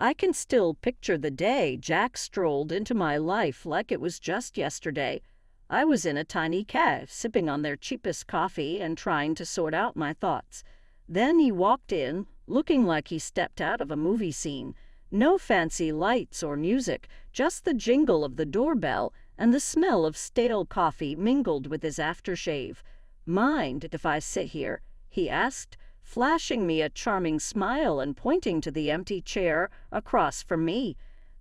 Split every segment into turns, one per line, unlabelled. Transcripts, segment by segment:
I can still picture the day Jack strolled into my life like it was just yesterday. I was in a tiny cafe, sipping on their cheapest coffee and trying to sort out my thoughts. Then he walked in, looking like he stepped out of a movie scene. No fancy lights or music, just the jingle of the doorbell and the smell of stale coffee mingled with his aftershave. "Mind if I sit here?" he asked, flashing me a charming smile and pointing to the empty chair across from me.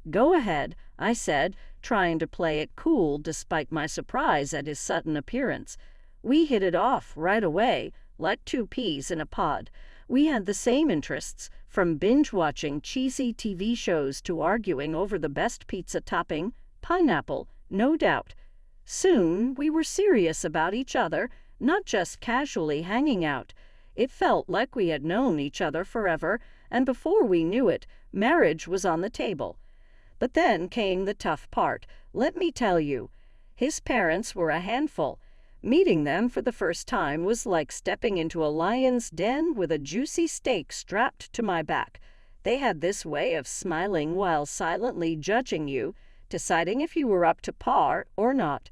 "Go ahead," I said, trying to play it cool despite my surprise at his sudden appearance. We hit it off right away, like two peas in a pod. We had the same interests, from binge-watching cheesy TV shows to arguing over the best pizza topping, pineapple, no doubt. Soon, we were serious about each other, not just casually hanging out. It felt like we had known each other forever, and before we knew it, marriage was on the table. But then came the tough part, let me tell you. His parents were a handful. Meeting them for the first time was like stepping into a lion's den with a juicy steak strapped to my back. They had this way of smiling while silently judging you, deciding if you were up to par or not.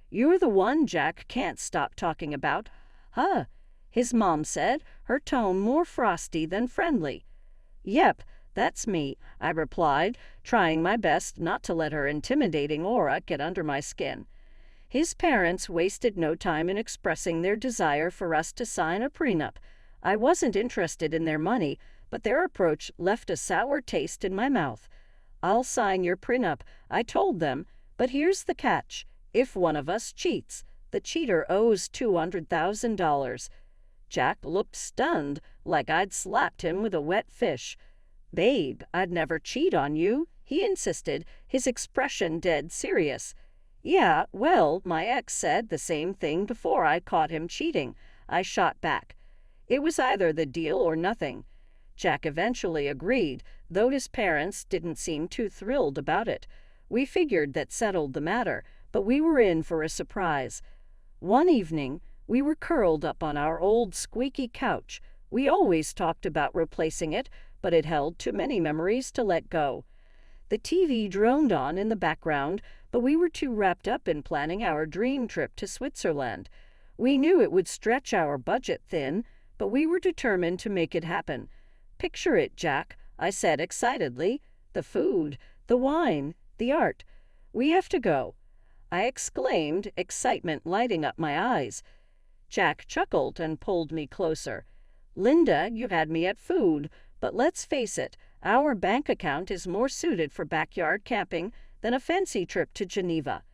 "You're the one Jack can't stop talking about." "Huh," his mom said, her tone more frosty than friendly. "Yep, that's me," I replied, trying my best not to let her intimidating aura get under my skin. His parents wasted no time in expressing their desire for us to sign a prenup. I wasn't interested in their money, but their approach left a sour taste in my mouth. "I'll sign your prenup," I told them, "but here's the catch. If one of us cheats, the cheater owes $200,000. Jack looked stunned, like I'd slapped him with a wet fish. "Babe, I'd never cheat on you," he insisted, his expression dead serious. "Yeah, well, my ex said the same thing before I caught him cheating," I shot back. It was either the deal or nothing. Jack eventually agreed, though his parents didn't seem too thrilled about it. We figured that settled the matter, but we were in for a surprise. One evening, we were curled up on our old squeaky couch. We always talked about replacing it, but it held too many memories to let go. The TV droned on in the background, but we were too wrapped up in planning our dream trip to Switzerland. We knew it would stretch our budget thin, but we were determined to make it happen. "Picture it, Jack," I said excitedly. "The food, the wine, the art. We have to go," I exclaimed, excitement lighting up my eyes. Jack chuckled and pulled me closer. "Linda, you had me at food, but let's face it, our bank account is more suited for backyard camping than a fancy trip to Geneva."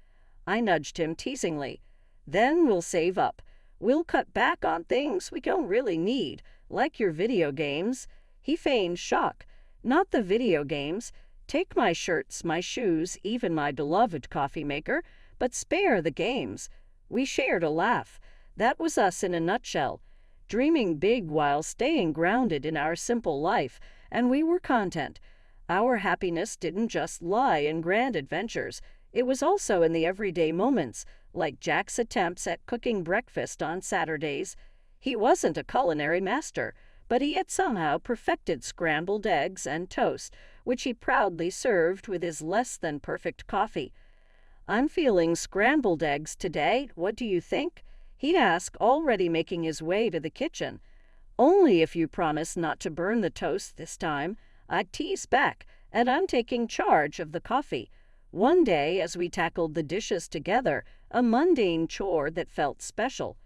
I nudged him teasingly. "Then we'll save up. We'll cut back on things we don't really need, like your video games." He feigned shock. "Not the video games. Take my shirts, my shoes, even my beloved coffee maker, but spare the games." We shared a laugh. That was us in a nutshell. Dreaming big while staying grounded in our simple life, and we were content. Our happiness didn't just lie in grand adventures. It was also in the everyday moments, like Jack's attempts at cooking breakfast on Saturdays. He wasn't a culinary master, but he had somehow perfected scrambled eggs and toast, which he proudly served with his less-than-perfect coffee. "I'm feeling scrambled eggs today, what do you think?" he'd ask, already making his way to the kitchen. "Only if you promise not to burn the toast this time," I'd tease back, "and I'm taking charge of the coffee." One day, as we tackled the dishes together, a mundane chore that felt special.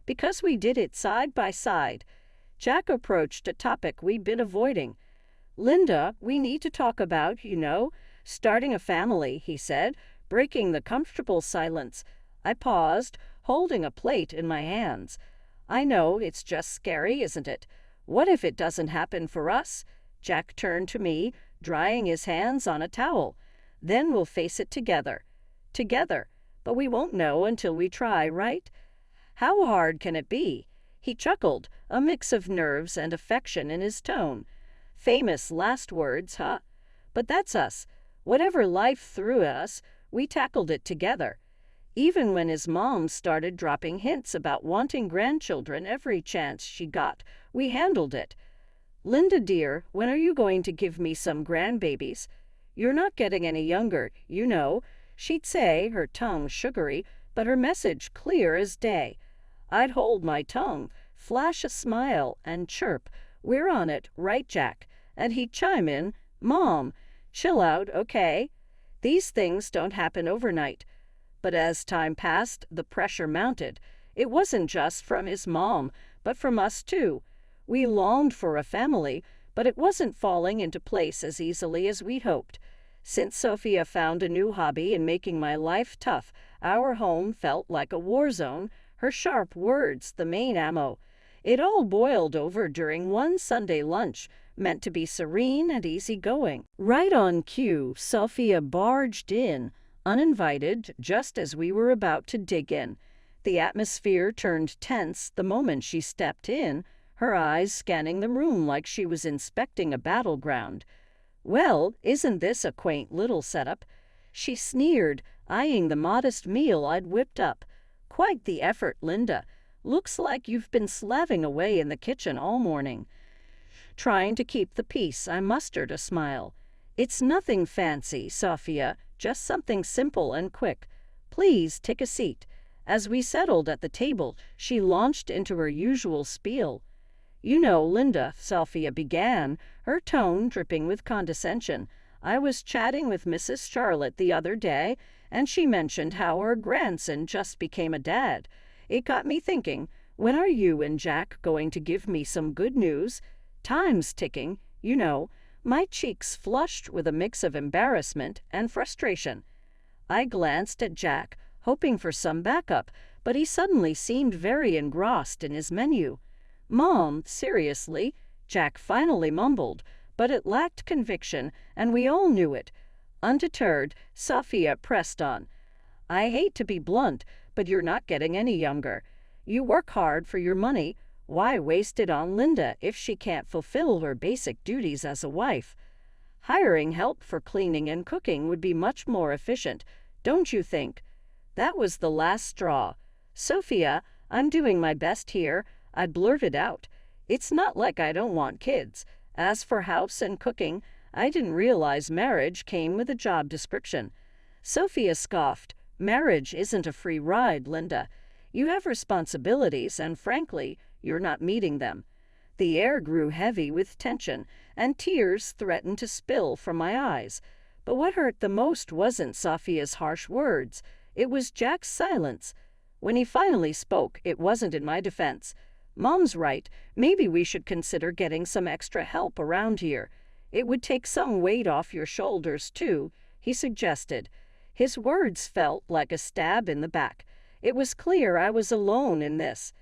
Because we did it side by side, Jack approached a topic we'd been avoiding. "Linda, we need to talk about, starting a family," he said, breaking the comfortable silence. I paused, holding a plate in my hands. "I know, it's just scary, isn't it? What if it doesn't happen for us?" Jack turned to me, drying his hands on a towel. "Then we'll face it together." Together. But we won't know until we try, right? "How hard can it be?" He chuckled, a mix of nerves and affection in his tone. Famous last words, huh? But that's us. Whatever life threw at us, we tackled it together. Even when his mom started dropping hints about wanting grandchildren every chance she got, we handled it. "Linda dear, when are you going to give me some grandbabies? You're not getting any younger, you know," she'd say, her tongue sugary, but her message clear as day. I'd hold my tongue, flash a smile, and chirp, "We're on it, right, Jack?" And he'd chime in, "Mom, chill out, okay? These things don't happen overnight." But as time passed, the pressure mounted. It wasn't just from his mom, but from us too. We longed for a family, but it wasn't falling into place as easily as we'd hoped. Since Sophia found a new hobby in making my life tough, our home felt like a war zone, her sharp words the main ammo. It all boiled over during one Sunday lunch, meant to be serene and easygoing. Right on cue, Sophia barged in, uninvited, just as we were about to dig in. The atmosphere turned tense the moment she stepped in, her eyes scanning the room like she was inspecting a battleground. "Well, isn't this a quaint little setup?" she sneered, eyeing the modest meal I'd whipped up. "Quite the effort, Linda. Looks like you've been slaving away in the kitchen all morning." Trying to keep the peace, I mustered a smile. "It's nothing fancy, Sophia, just something simple and quick. Please take a seat." As we settled at the table, she launched into her usual spiel. "You know, Linda," Sophia began, her tone dripping with condescension, "I was chatting with Mrs. Charlotte the other day, and she mentioned how her grandson just became a dad. It got me thinking, when are you and Jack going to give me some good news? Time's ticking, you know." My cheeks flushed with a mix of embarrassment and frustration. I glanced at Jack, hoping for some backup, but he suddenly seemed very engrossed in his menu. "Mom, seriously," Jack finally mumbled, but it lacked conviction, and we all knew it. Undeterred, Sophia pressed on. "I hate to be blunt, but you're not getting any younger. You work hard for your money. Why waste it on Linda if she can't fulfill her basic duties as a wife? Hiring help for cleaning and cooking would be much more efficient, don't you think?" That was the last straw. "Sophia, I'm doing my best here," I blurted out. "It's not like I don't want kids. As for house and cooking, I didn't realize marriage came with a job description." Sophia scoffed. "Marriage isn't a free ride, Linda. You have responsibilities, and frankly, you're not meeting them." The air grew heavy with tension, and tears threatened to spill from my eyes. But what hurt the most wasn't Sophia's harsh words. It was Jack's silence. When he finally spoke, it wasn't in my defense. "Mom's right. Maybe we should consider getting some extra help around here. It would take some weight off your shoulders, too," he suggested. His words felt like a stab in the back. It was clear I was alone in this.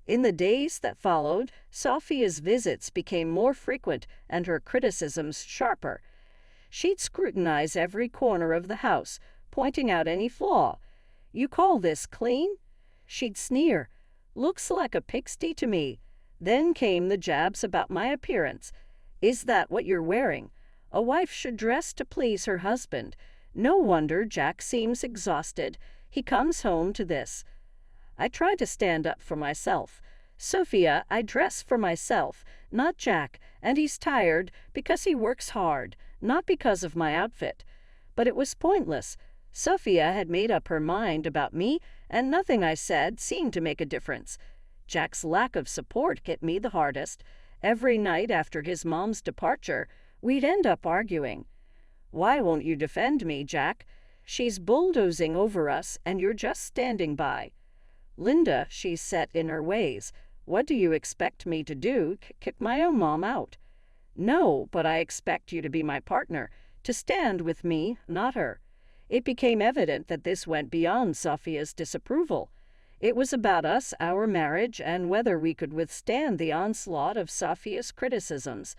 In the days that followed, Sophia's visits became more frequent and her criticisms sharper. She'd scrutinize every corner of the house, pointing out any flaw. "You call this clean?" She'd sneer. "Looks like a pigsty to me." Then came the jabs about my appearance. "Is that what you're wearing? A wife should dress to please her husband. No wonder Jack seems exhausted. He comes home to this." I tried to stand up for myself. "Sophia, I dress for myself, not Jack, and he's tired because he works hard, not because of my outfit." But it was pointless. Sophia had made up her mind about me, and nothing I said seemed to make a difference. Jack's lack of support hit me the hardest. Every night after his mom's departure, we'd end up arguing. "Why won't you defend me, Jack? She's bulldozing over us, and you're just standing by." "Linda, she's set in her ways. What do you expect me to do, kick my own mom out?" "No, but I expect you to be my partner, to stand with me, not her." It became evident that this went beyond Sophia's disapproval. It was about us, our marriage, and whether we could withstand the onslaught of Sophia's criticisms.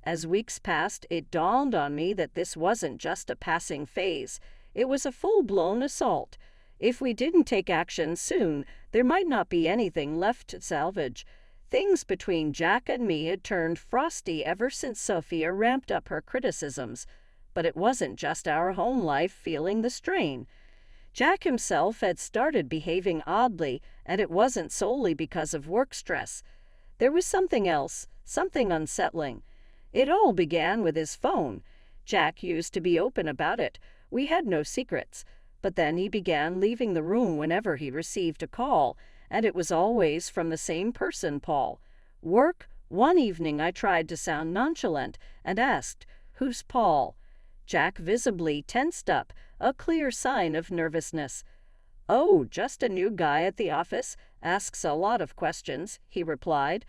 As weeks passed, it dawned on me that this wasn't just a passing phase. It was a full-blown assault. If we didn't take action soon, there might not be anything left to salvage. Things between Jack and me had turned frosty ever since Sophia ramped up her criticisms. But it wasn't just our home life feeling the strain. Jack himself had started behaving oddly, and it wasn't solely because of work stress. There was something else, something unsettling. It all began with his phone. Jack used to be open about it. We had no secrets. But then he began leaving the room whenever he received a call, and it was always from the same person, Paul. Work? One evening I tried to sound nonchalant and asked, "Who's Paul?" Jack visibly tensed up, a clear sign of nervousness. "Oh, just a new guy at the office. Asks a lot of questions," he replied.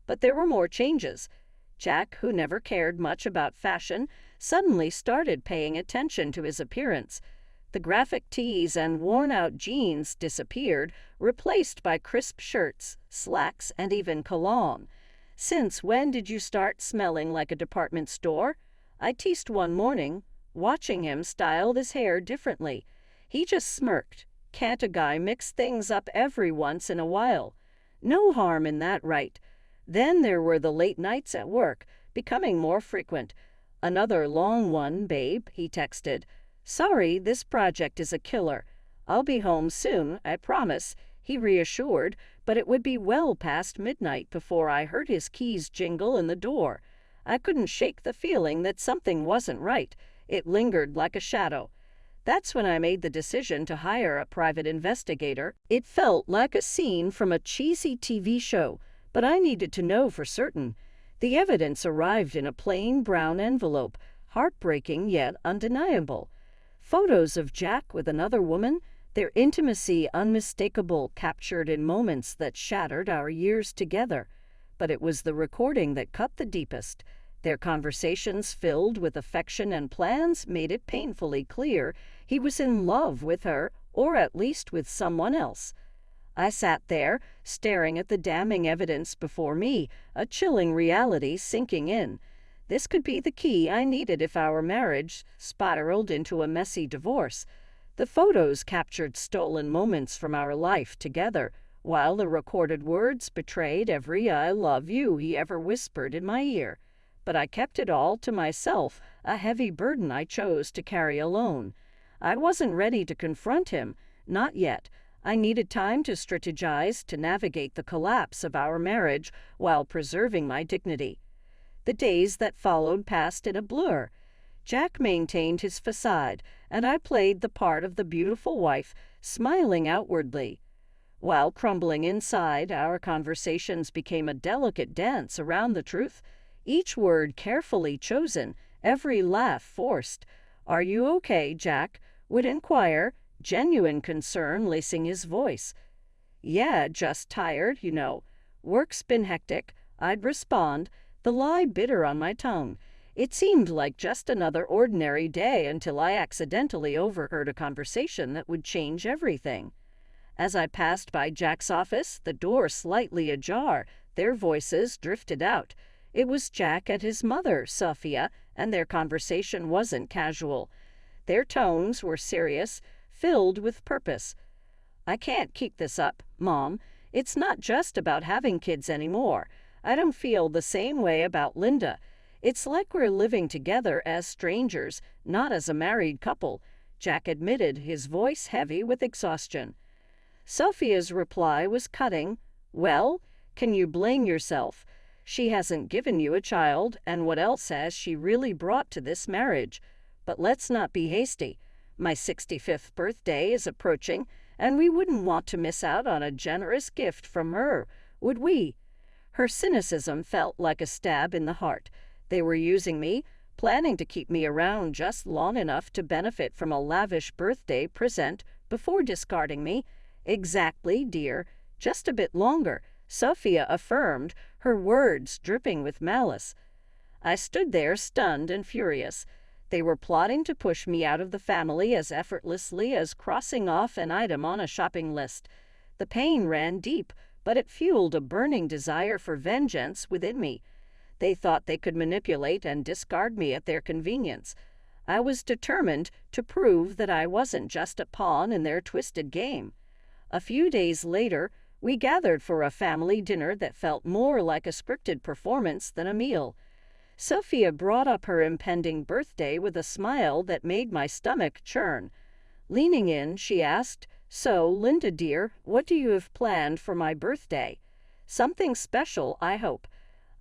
But there were more changes. Jack, who never cared much about fashion, suddenly started paying attention to his appearance. The graphic tees and worn-out jeans disappeared, replaced by crisp shirts, slacks, and even cologne. "Since when did you start smelling like a department store?" I teased one morning, watching him style his hair differently. He just smirked. "Can't a guy mix things up every once in a while?" No harm in that, right? Then there were the late nights at work, becoming more frequent. "Another long one, babe," he texted. "Sorry, this project is a killer. I'll be home soon, I promise," he reassured, but it would be well past midnight before I heard his keys jingle in the door. I couldn't shake the feeling that something wasn't right. It lingered like a shadow. That's when I made the decision to hire a private investigator. It felt like a scene from a cheesy TV show, but I needed to know for certain. The evidence arrived in a plain brown envelope, heartbreaking yet undeniable. Photos of Jack with another woman, their intimacy unmistakable, captured in moments that shattered our years together. But it was the recording that cut the deepest. Their conversations, filled with affection and plans, made it painfully clear he was in love with her, or at least with someone else. I sat there, staring at the damning evidence before me, a chilling reality sinking in. This could be the key I needed if our marriage spiraled into a messy divorce. The photos captured stolen moments from our life together, while the recorded words betrayed every "I love you" he ever whispered in my ear. But I kept it all to myself, a heavy burden I chose to carry alone. I wasn't ready to confront him, not yet. I needed time to strategize, to navigate the collapse of our marriage while preserving my dignity. The days that followed passed in a blur. Jack maintained his facade, and I played the part of the beautiful wife, smiling outwardly. While crumbling inside, our conversations became a delicate dance around the truth, each word carefully chosen, every laugh forced. "Are you okay, Jack?" would inquire, genuine concern lacing his voice. "Yeah, just tired, you know. Work's been hectic," I'd respond, the lie bitter on my tongue. It seemed like just another ordinary day until I accidentally overheard a conversation that would change everything. As I passed by Jack's office, the door slightly ajar, their voices drifted out. It was Jack and his mother, Sophia, and their conversation wasn't casual. Their tones were serious, filled with purpose. "I can't keep this up, Mom. It's not just about having kids anymore. I don't feel the same way about Linda. It's like we're living together as strangers, not as a married couple," Jack admitted, his voice heavy with exhaustion. Sophia's reply was cutting. "Well, can you blame yourself? She hasn't given you a child, and what else has she really brought to this marriage? But let's not be hasty. My 65th birthday is approaching, and we wouldn't want to miss out on a generous gift from her, would we?" Her cynicism felt like a stab in the heart. They were using me, planning to keep me around just long enough to benefit from a lavish birthday present before discarding me. "Exactly, dear. Just a bit longer," Sophia affirmed, her words dripping with malice. I stood there stunned and furious. They were plotting to push me out of the family as effortlessly as crossing off an item on a shopping list. The pain ran deep, but it fueled a burning desire for vengeance within me. They thought they could manipulate and discard me at their convenience. I was determined to prove that I wasn't just a pawn in their twisted game. A few days later, we gathered for a family dinner that felt more like a scripted performance than a meal. Sophia brought up her impending birthday with a smile that made my stomach churn. Leaning in, she asked, "So, Linda dear, what do you have planned for my birthday?" "Something special, I hope."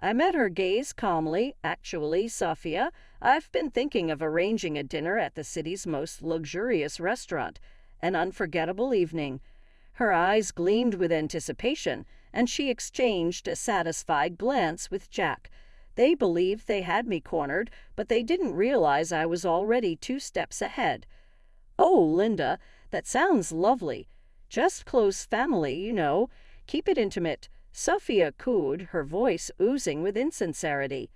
I met her gaze calmly. Actually, Sophia, I've been thinking of arranging a dinner at the city's most luxurious restaurant. An unforgettable evening. Her eyes gleamed with anticipation, and she exchanged a satisfied glance with Jack. They believed they had me cornered, but they didn't realize I was already 2 steps ahead. Oh, Linda, that sounds lovely. Just close family, you know. Keep it intimate. Sophia cooed, her voice oozing with insincerity.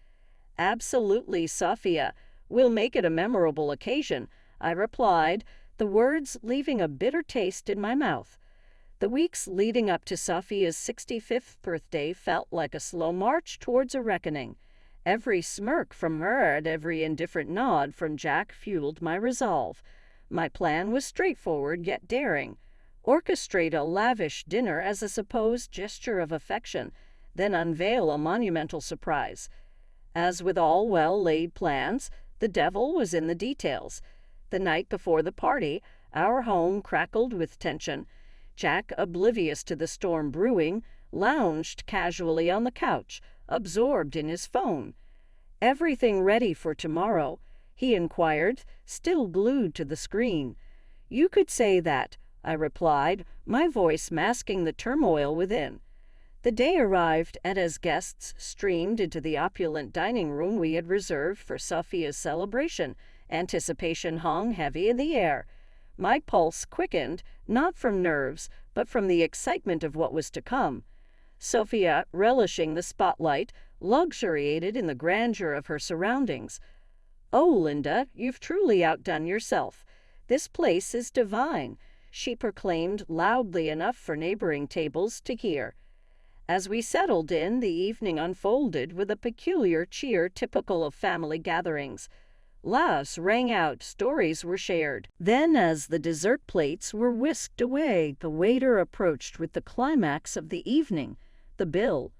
Absolutely, Sophia. We'll make it a memorable occasion, I replied, the words leaving a bitter taste in my mouth. The weeks leading up to Sophia's 65th birthday felt like a slow march towards a reckoning. Every smirk from her and every indifferent nod from Jack fueled my resolve. My plan was straightforward yet daring. Orchestrate a lavish dinner as a supposed gesture of affection, then unveil a monumental surprise. As with all well-laid plans, the devil was in the details. The night before the party, our home crackled with tension. Jack, oblivious to the storm brewing, lounged casually on the couch, absorbed in his phone. "Everything ready for tomorrow?" he inquired, still glued to the screen. "You could say that," I replied, my voice masking the turmoil within. The day arrived, and as guests streamed into the opulent dining room we had reserved for Sophia's celebration, anticipation hung heavy in the air. My pulse quickened, not from nerves, but from the excitement of what was to come. Sophia, relishing the spotlight, luxuriated in the grandeur of her surroundings. "Oh, Linda, you've truly outdone yourself. This place is divine," she proclaimed loudly enough for neighboring tables to hear. As we settled in, the evening unfolded with a peculiar cheer typical of family gatherings. Laughs rang out, stories were shared. Then, as the dessert plates were whisked away, the waiter approached with the climax of the evening, the bill.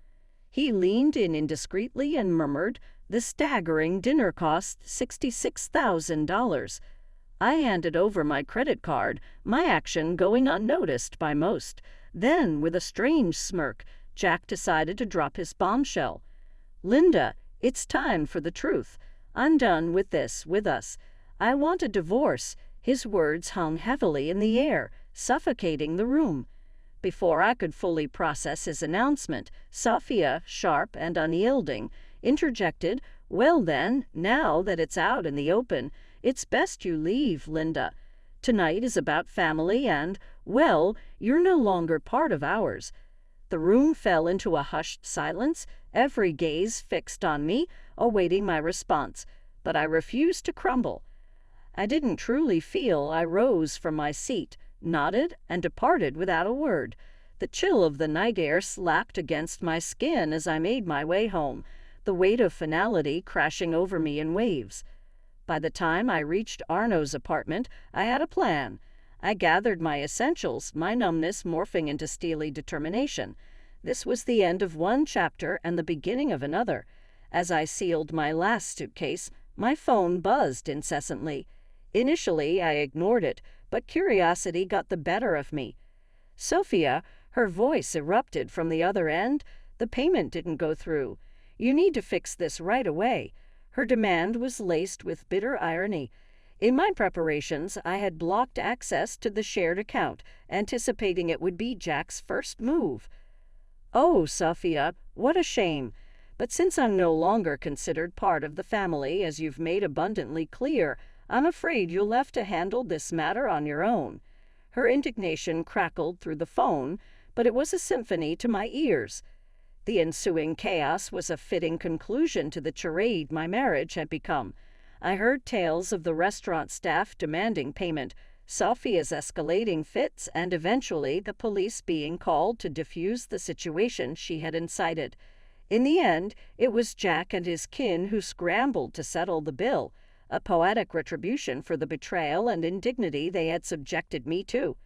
He leaned in indiscreetly and murmured, "The staggering dinner cost $66,000. I handed over my credit card, my action going unnoticed by most. Then, with a strange smirk, Jack decided to drop his bombshell. "Linda, it's time for the truth. I'm done with this with us. I want a divorce." His words hung heavily in the air, suffocating the room. Before I could fully process his announcement, Sophia, sharp and unyielding, interjected, "Well then, now that it's out in the open, it's best you leave, Linda. Tonight is about family and, well, you're no longer part of ours." The room fell into a hushed silence, every gaze fixed on me, awaiting my response, but I refused to crumble. I didn't truly feel. I rose from my seat, nodded, and departed without a word. The chill of the night air slapped against my skin as I made my way home, the weight of finality crashing over me in waves. By the time I reached Arno's apartment, I had a plan. I gathered my essentials, my numbness morphing into steely determination. This was the end of one chapter and the beginning of another. As I sealed my last suitcase, my phone buzzed incessantly. Initially, I ignored it, but curiosity got the better of me. "Sophia," her voice erupted from the other end, "the payment didn't go through. You need to fix this right away." Her demand was laced with bitter irony. In my preparations, I had blocked access to the shared account, anticipating it would be Jack's first move. "Oh, Sophia, what a shame. But since I'm no longer considered part of the family, as you've made abundantly clear, I'm afraid you'll have to handle this matter on your own." Her indignation crackled through the phone, but it was a symphony to my ears. The ensuing chaos was a fitting conclusion to the charade my marriage had become. I heard tales of the restaurant staff demanding payment, Sophia's escalating fits, and eventually the police being called to defuse the situation she had incited. In the end, it was Jack and his kin who scrambled to settle the bill, a poetic retribution for the betrayal and indignity they had subjected me to.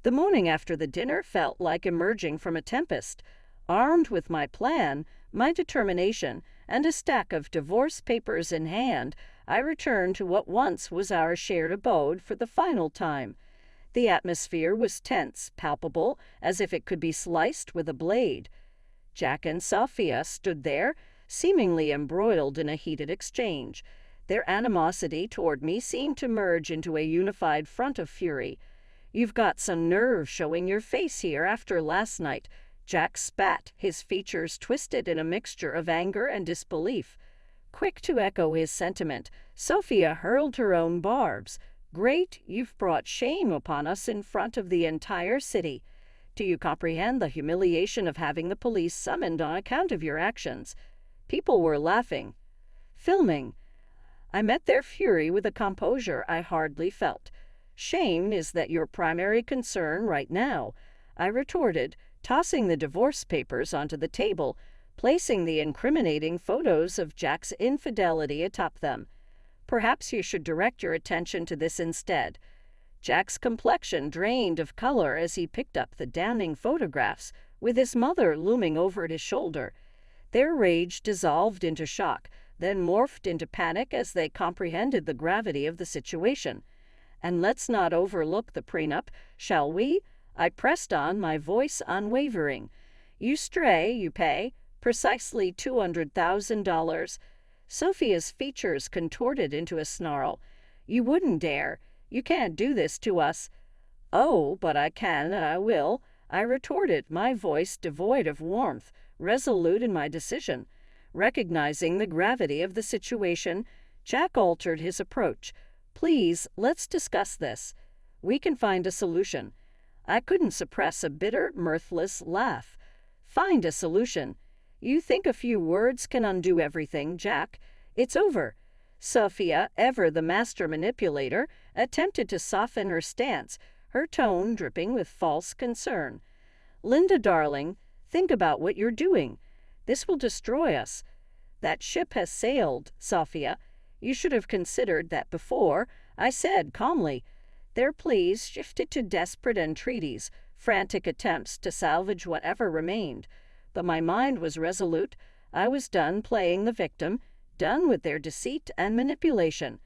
The morning after the dinner felt like emerging from a tempest. Armed with my plan, my determination, and a stack of divorce papers in hand, I returned to what once was our shared abode for the final time. The atmosphere was tense, palpable, as if it could be sliced with a blade. Jack and Sophia stood there, seemingly embroiled in a heated exchange. Their animosity toward me seemed to merge into a unified front of fury. "You've got some nerve showing your face here after last night." Jack spat, his features twisted in a mixture of anger and disbelief. Quick to echo his sentiment, Sophia hurled her own barbs. "Great, you've brought shame upon us in front of the entire city. Do you comprehend the humiliation of having the police summoned on account of your actions?" People were laughing, filming. I met their fury with a composure I hardly felt. "Shame is that your primary concern right now," I retorted, tossing the divorce papers onto the table, placing the incriminating photos of Jack's infidelity atop them. "Perhaps you should direct your attention to this instead." Jack's complexion drained of color as he picked up the damning photographs, with his mother looming over his shoulder. Their rage dissolved into shock, then morphed into panic as they comprehended the gravity of the situation. "And let's not overlook the prenup, shall we?" I pressed on, my voice unwavering. "You stray, you pay. Precisely $200,000. Sophia's features contorted into a snarl. "You wouldn't dare. You can't do this to us." "Oh, but I can and I will," I retorted, my voice devoid of warmth, resolute in my decision. Recognizing the gravity of the situation, Jack altered his approach. "Please, let's discuss this. We can find a solution." I couldn't suppress a bitter, mirthless laugh. "Find a solution? You think a few words can undo everything, Jack? It's over." Sophia, ever the master manipulator, attempted to soften her stance, her tone dripping with false concern. "Linda, darling, think about what you're doing. This will destroy us." "That ship has sailed, Sophia. You should have considered that before," I said calmly. Their pleas shifted to desperate entreaties, frantic attempts to salvage whatever remained. But my mind was resolute. I was done playing the victim, done with their deceit and manipulation.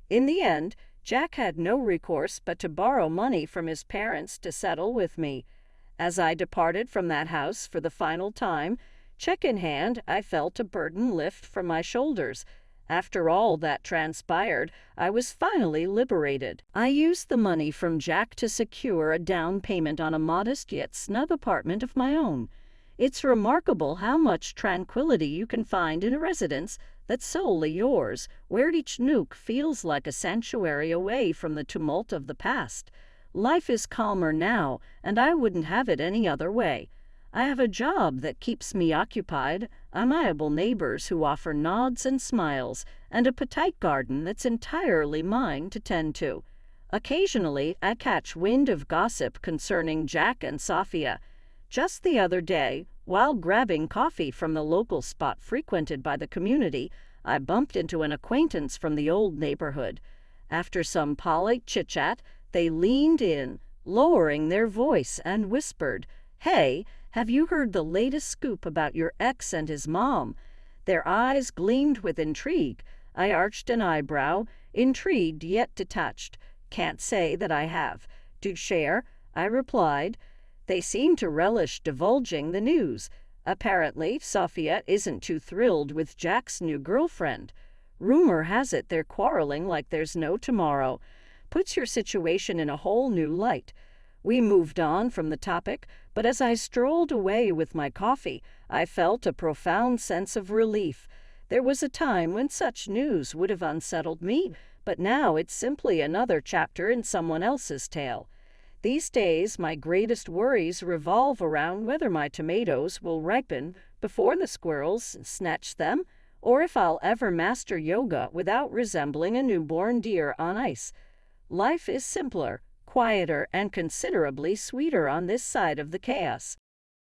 In the end, Jack had no recourse but to borrow money from his parents to settle with me. As I departed from that house for the final time, check in hand, I felt a burden lift from my shoulders. After all that transpired, I was finally liberated. I used the money from Jack to secure a down payment on a modest yet snug apartment of my own. It's remarkable how much tranquility you can find in a residence that's solely yours, where each nook feels like a sanctuary away from the tumult of the past. Life is calmer now, and I wouldn't have it any other way. I have a job that keeps me occupied, amiable neighbors who offer nods and smiles, and a petite garden that's entirely mine to tend to. Occasionally, I catch wind of gossip concerning Jack and Sophia. Just the other day, while grabbing coffee from the local spot frequented by the community, I bumped into an acquaintance from the old neighborhood. After some polite chit-chat, they leaned in, lowering their voice, and whispered, "Hey, have you heard the latest scoop about your ex and his mom?" Their eyes gleamed with intrigue. I arched an eyebrow, intrigued yet detached. "Can't say that I have." "Do share," I replied. They seemed to relish divulging the news. Apparently, Sophia isn't too thrilled with Jack's new girlfriend. Rumor has it they're quarreling like there's no tomorrow. Puts your situation in a whole new light. We moved on from the topic, but as I strolled away with my coffee, I felt a profound sense of relief. There was a time when such news would have unsettled me, but now it's simply another chapter in someone else's tale. These days, my greatest worries revolve around whether my tomatoes will ripen before the squirrels snatch them, or if I'll ever master yoga without resembling a newborn deer on ice. Life is simpler, quieter, and considerably sweeter on this side of the chaos.